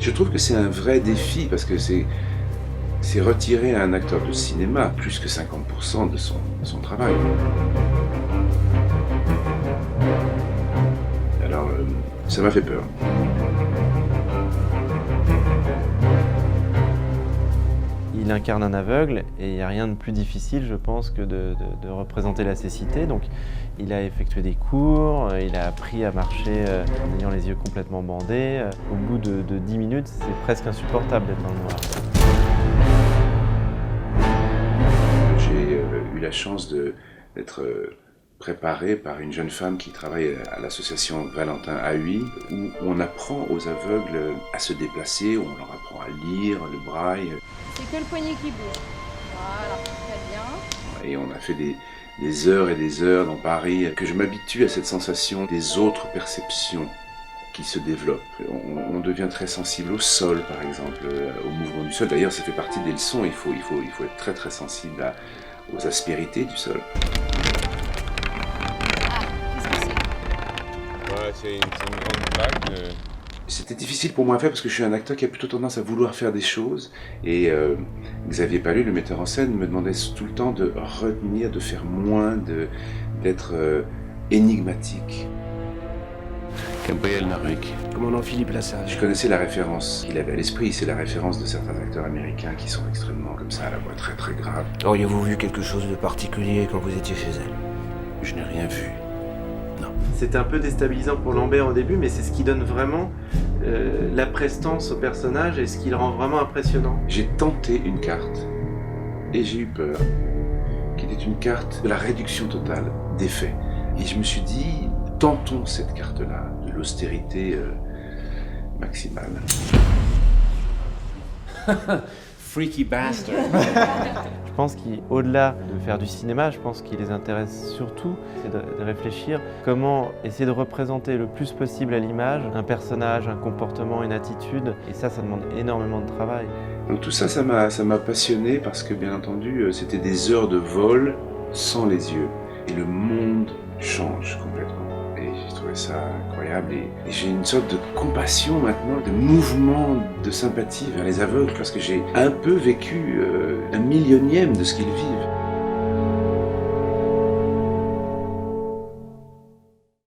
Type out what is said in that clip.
Je trouve que c'est un vrai défi parce que c'est retirer à un acteur de cinéma plus que 50% de son travail. Alors, ça m'a fait peur. Il incarne un aveugle et il n'y a rien de plus difficile, je pense, que de représenter la cécité. Donc, il a effectué des cours, il a appris à marcher en ayant les yeux complètement bandés. Au bout de 10 minutes, c'est presque insupportable d'être dans le noir. J'ai eu la chance d'être préparé par une jeune femme qui travaille à l'association Valentin AUI, où on apprend aux aveugles à se déplacer, où on leur apprend à lire le braille. C'est que le poignet qui bouge. Voilà, très bien. Et on a fait des heures et des heures dans Paris, que je m'habitue à cette sensation des autres perceptions qui se développent. On devient très sensible au sol, par exemple, au mouvement du sol. D'ailleurs, ça fait partie des leçons, il faut être très très sensible aux aspérités du sol. Ah, qu'est-ce que c'est? Ouais, c'est une grande blague. C'était difficile pour moi à faire parce que je suis un acteur qui a plutôt tendance à vouloir faire des choses. Et Xavier Palus, le metteur en scène, me demandait tout le temps de retenir, de faire moins, d'être énigmatique. Gabriel Naruk. Commandant Philippe Lassage. Je connaissais la référence qu'il avait à l'esprit, c'est la référence de certains acteurs américains qui sont extrêmement comme ça, à la voix très très grave. Auriez-vous vu quelque chose de particulier quand vous étiez chez elle? Je n'ai rien vu. C'était un peu déstabilisant pour Lambert au début, mais c'est ce qui donne vraiment la prestance au personnage et ce qui le rend vraiment impressionnant. J'ai tenté une carte et j'ai eu peur, qui était une carte de la réduction totale des faits. Et je me suis dit, tentons cette carte-là, de l'austérité maximale. Freaky bastard. Je pense qu'au-delà de faire du cinéma, je pense qu'il les intéresse surtout, c'est de réfléchir comment essayer de représenter le plus possible à l'image un personnage, un comportement, une attitude. Et ça demande énormément de travail. Donc tout ça, ça m'a passionné parce que bien entendu, c'était des heures de vol sans les yeux. Et le monde change complètement. Et j'ai trouvé ça incroyable. Et j'ai une sorte de compassion maintenant, de mouvement de sympathie vers les aveugles parce que j'ai un peu vécu un millionième de ce qu'ils vivent.